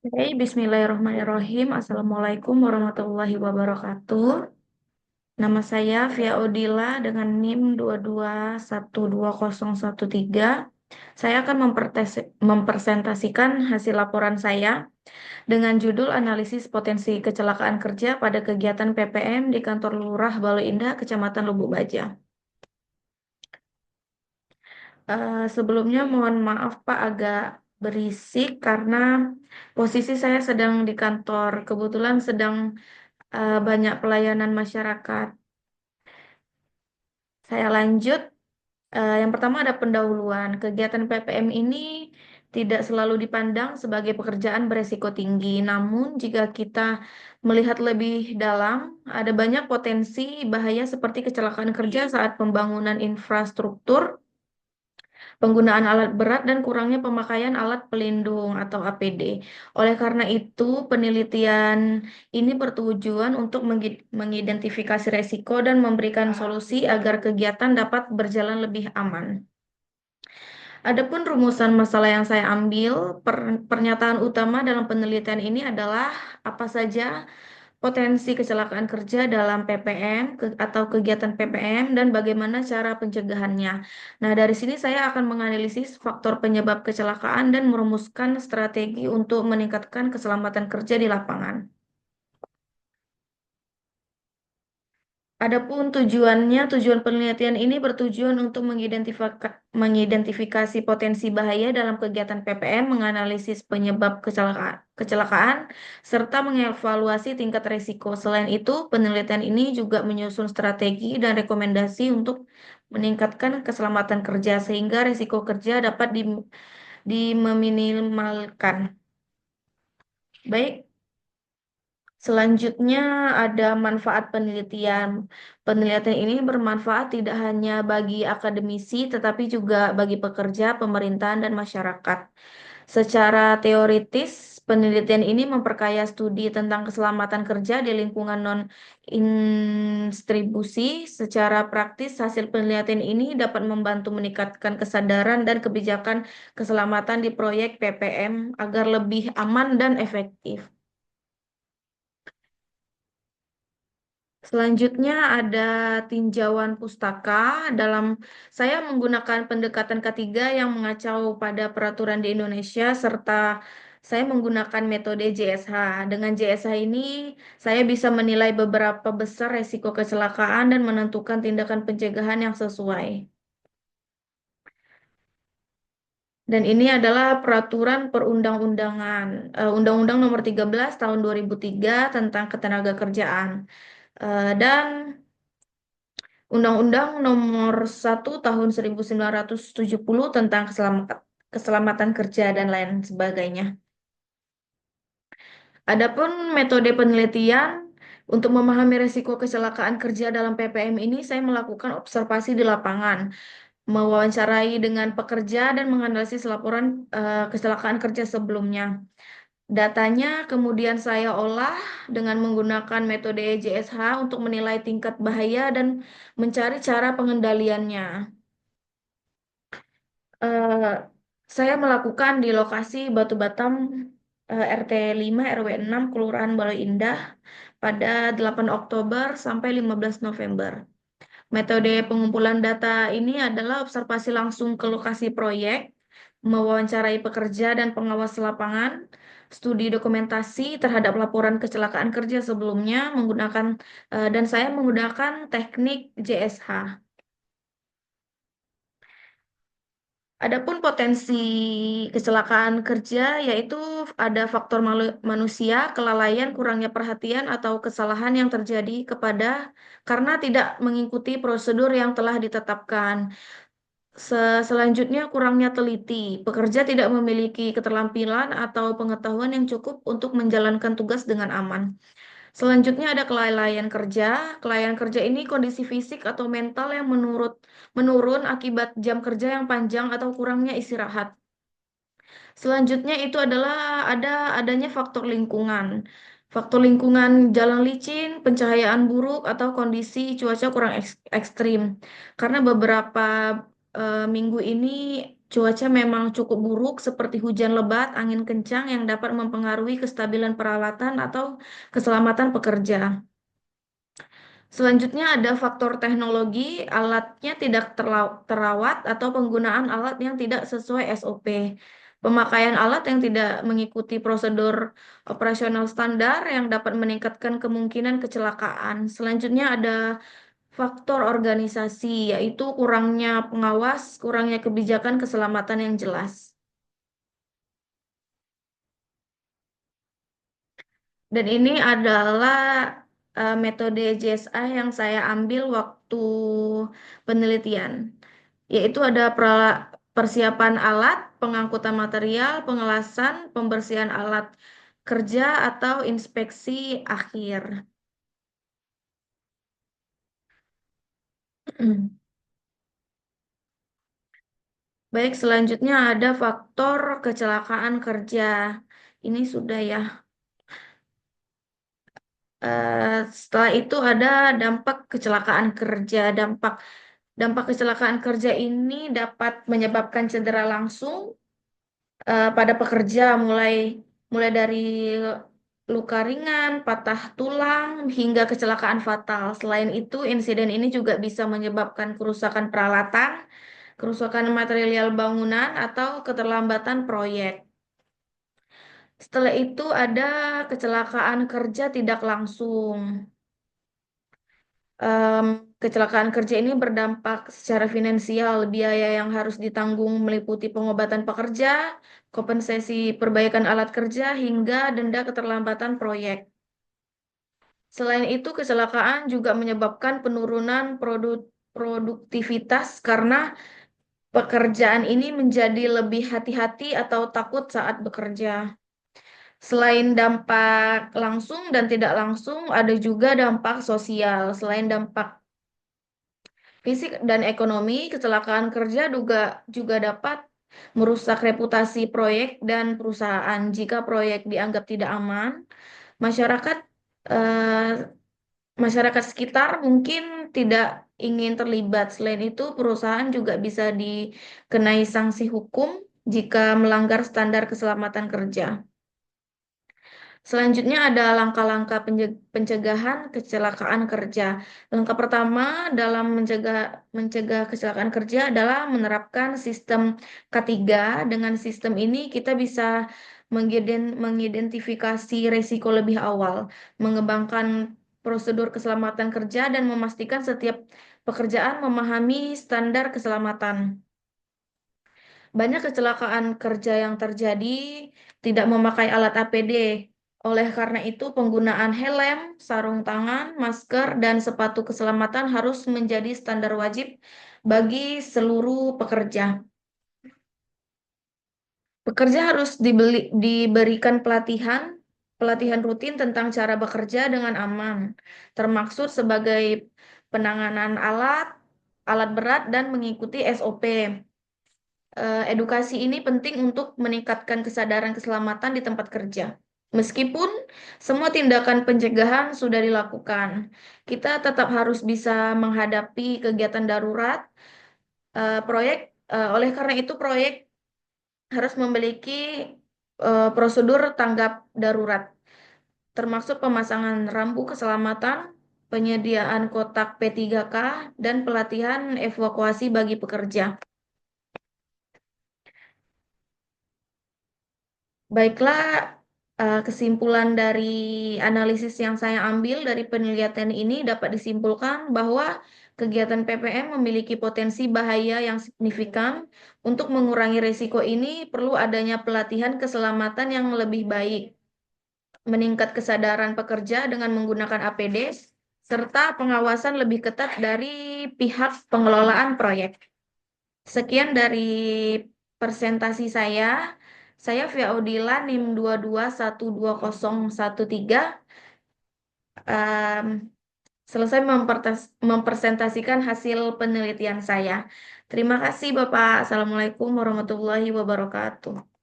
Oke, Bismillahirrahmanirrahim. Assalamualaikum warahmatullahi wabarakatuh. Nama saya Via Odila dengan NIM 2212013. Saya akan mempresentasikan hasil laporan saya dengan judul Analisis Potensi Kecelakaan Kerja pada Kegiatan PPM di Kantor Lurah Baloi Indah, Kecamatan Lubuk Baja. Sebelumnya mohon maaf Pak agak berisik karena posisi saya sedang di kantor. Kebetulan sedang banyak pelayanan masyarakat. Saya lanjut. Yang pertama ada pendahuluan. Kegiatan PPM ini tidak selalu dipandang sebagai pekerjaan beresiko tinggi. Namun jika kita melihat lebih dalam, ada banyak potensi bahaya seperti kecelakaan kerja saat pembangunan infrastruktur, penggunaan alat berat dan kurangnya pemakaian alat pelindung atau APD. Oleh karena itu, penelitian ini bertujuan untuk mengidentifikasi resiko dan memberikan solusi agar kegiatan dapat berjalan lebih aman. Adapun rumusan masalah yang saya ambil, pernyataan utama dalam penelitian ini adalah apa saja potensi kecelakaan kerja dalam PPM atau kegiatan PPM dan bagaimana cara pencegahannya. Nah, dari sini saya akan menganalisis faktor penyebab kecelakaan dan merumuskan strategi untuk meningkatkan keselamatan kerja di lapangan. Adapun tujuan penelitian ini bertujuan untuk mengidentifikasi potensi bahaya dalam kegiatan PPM, menganalisis penyebab kecelakaan, serta mengevaluasi tingkat risiko. Selain itu, penelitian ini juga menyusun strategi dan rekomendasi untuk meningkatkan keselamatan kerja sehingga risiko kerja dapat diminimalkan. Baik, selanjutnya ada manfaat penelitian. Penelitian ini bermanfaat tidak hanya bagi akademisi, tetapi juga bagi pekerja, pemerintahan, dan masyarakat. Secara teoritis, penelitian ini memperkaya studi tentang keselamatan kerja di lingkungan non-instribusi. Secara praktis, hasil penelitian ini dapat membantu meningkatkan kesadaran dan kebijakan keselamatan di proyek PPM agar lebih aman dan efektif. Selanjutnya ada tinjauan pustaka. Dalam saya menggunakan pendekatan ketiga yang mengacau pada peraturan di Indonesia serta saya menggunakan metode JSH. Dengan JSH ini saya bisa menilai beberapa besar resiko kecelakaan dan menentukan tindakan pencegahan yang sesuai. Dan ini adalah peraturan perundang-undangan, Undang-Undang Nomor 13 Tahun 2003 tentang Ketenagakerjaan. Dan Undang-Undang Nomor 1 Tahun 1970 tentang keselamatan kerja dan lain sebagainya. Adapun metode penelitian untuk memahami risiko kecelakaan kerja dalam PPM ini, saya melakukan observasi di lapangan, mewawancarai dengan pekerja dan menganalisis laporan kecelakaan kerja sebelumnya. Datanya kemudian saya olah dengan menggunakan metode JSH untuk menilai tingkat bahaya dan mencari cara pengendaliannya. Eh, saya melakukan di lokasi Batu Batam, RT 5 RW 6 Kelurahan Baloi Indah pada 8 Oktober sampai 15 November. Metode pengumpulan data ini adalah observasi langsung ke lokasi proyek, mewawancarai pekerja dan pengawas lapangan, studi dokumentasi terhadap laporan kecelakaan kerja sebelumnya dan saya menggunakan teknik JSH. Adapun potensi kecelakaan kerja yaitu ada faktor manusia, kelalaian, kurangnya perhatian atau kesalahan yang terjadi karena tidak mengikuti prosedur yang telah ditetapkan. Selanjutnya kurangnya teliti. Pekerja tidak memiliki keterampilan atau pengetahuan yang cukup untuk menjalankan tugas dengan aman. Selanjutnya ada kelalaian kerja. Kelalaian kerja ini kondisi fisik atau mental yang menurun akibat jam kerja yang panjang atau kurangnya istirahat. Selanjutnya itu adalah adanya faktor lingkungan. Faktor lingkungan jalan licin, pencahayaan buruk, atau kondisi cuaca kurang ekstrim. Karena beberapa minggu ini cuaca memang cukup buruk seperti hujan lebat, angin kencang yang dapat mempengaruhi kestabilan peralatan atau keselamatan pekerja. Selanjutnya ada faktor teknologi, alatnya tidak terawat atau penggunaan alat yang tidak sesuai SOP. Pemakaian alat yang tidak mengikuti prosedur operasional standar yang dapat meningkatkan kemungkinan kecelakaan. Selanjutnya ada faktor organisasi, yaitu kurangnya pengawas, kurangnya kebijakan keselamatan yang jelas. Dan ini adalah metode JSA yang saya ambil waktu penelitian, yaitu ada persiapan alat, pengangkutan material, pengelasan, pembersihan alat kerja, atau inspeksi akhir. Baik, selanjutnya ada faktor kecelakaan kerja. Ini sudah ya. Setelah itu ada dampak kecelakaan kerja. Dampak kecelakaan kerja ini dapat menyebabkan cedera langsung pada pekerja, mulai dari luka ringan, patah tulang, hingga kecelakaan fatal. Selain itu, insiden ini juga bisa menyebabkan kerusakan peralatan, kerusakan material bangunan, atau keterlambatan proyek. Setelah itu ada kecelakaan kerja tidak langsung. Em, Kecelakaan kerja ini berdampak secara finansial. Biaya yang harus ditanggung meliputi pengobatan pekerja, kompensasi perbaikan alat kerja, hingga denda keterlambatan proyek. Selain itu, kecelakaan juga menyebabkan penurunan produktivitas karena pekerjaan ini menjadi lebih hati-hati atau takut saat bekerja. Selain dampak langsung dan tidak langsung, ada juga dampak sosial. Selain dampak fisik dan ekonomi, kecelakaan kerja juga dapat merusak reputasi proyek dan perusahaan. Jika proyek dianggap tidak aman, masyarakat eh, masyarakat sekitar mungkin tidak ingin terlibat. Selain itu, perusahaan juga bisa dikenai sanksi hukum jika melanggar standar keselamatan kerja. Selanjutnya ada langkah-langkah pencegahan kecelakaan kerja. Langkah pertama dalam mencegah kecelakaan kerja adalah menerapkan sistem K3. Dengan sistem ini kita bisa mengidentifikasi risiko lebih awal, mengembangkan prosedur keselamatan kerja, dan memastikan setiap pekerjaan memahami standar keselamatan. Banyak kecelakaan kerja yang terjadi tidak memakai alat APD. Oleh karena itu, penggunaan helm, sarung tangan, masker, dan sepatu keselamatan harus menjadi standar wajib bagi seluruh pekerja. Pekerja harus diberikan pelatihan rutin tentang cara bekerja dengan aman, termaksud sebagai penanganan alat berat, dan mengikuti SOP. Edukasi ini penting untuk meningkatkan kesadaran keselamatan di tempat kerja. Meskipun semua tindakan pencegahan sudah dilakukan, kita tetap harus bisa menghadapi kegiatan darurat, proyek. Oleh karena itu, proyek harus memiliki prosedur tanggap darurat, termasuk pemasangan rambu keselamatan, penyediaan kotak P3K, dan pelatihan evakuasi bagi pekerja. Baiklah, kesimpulan dari analisis yang saya ambil dari penelitian ini dapat disimpulkan bahwa kegiatan PPM memiliki potensi bahaya yang signifikan. Untuk mengurangi risiko ini, perlu adanya pelatihan keselamatan yang lebih baik, meningkat kesadaran pekerja dengan menggunakan APD, serta pengawasan lebih ketat dari pihak pengelolaan proyek. Sekian dari presentasi saya. Saya Via Audila NIM 2212013, em, selesai mempresentasikan hasil penelitian saya. Terima kasih Bapak. Assalamualaikum warahmatullahi wabarakatuh.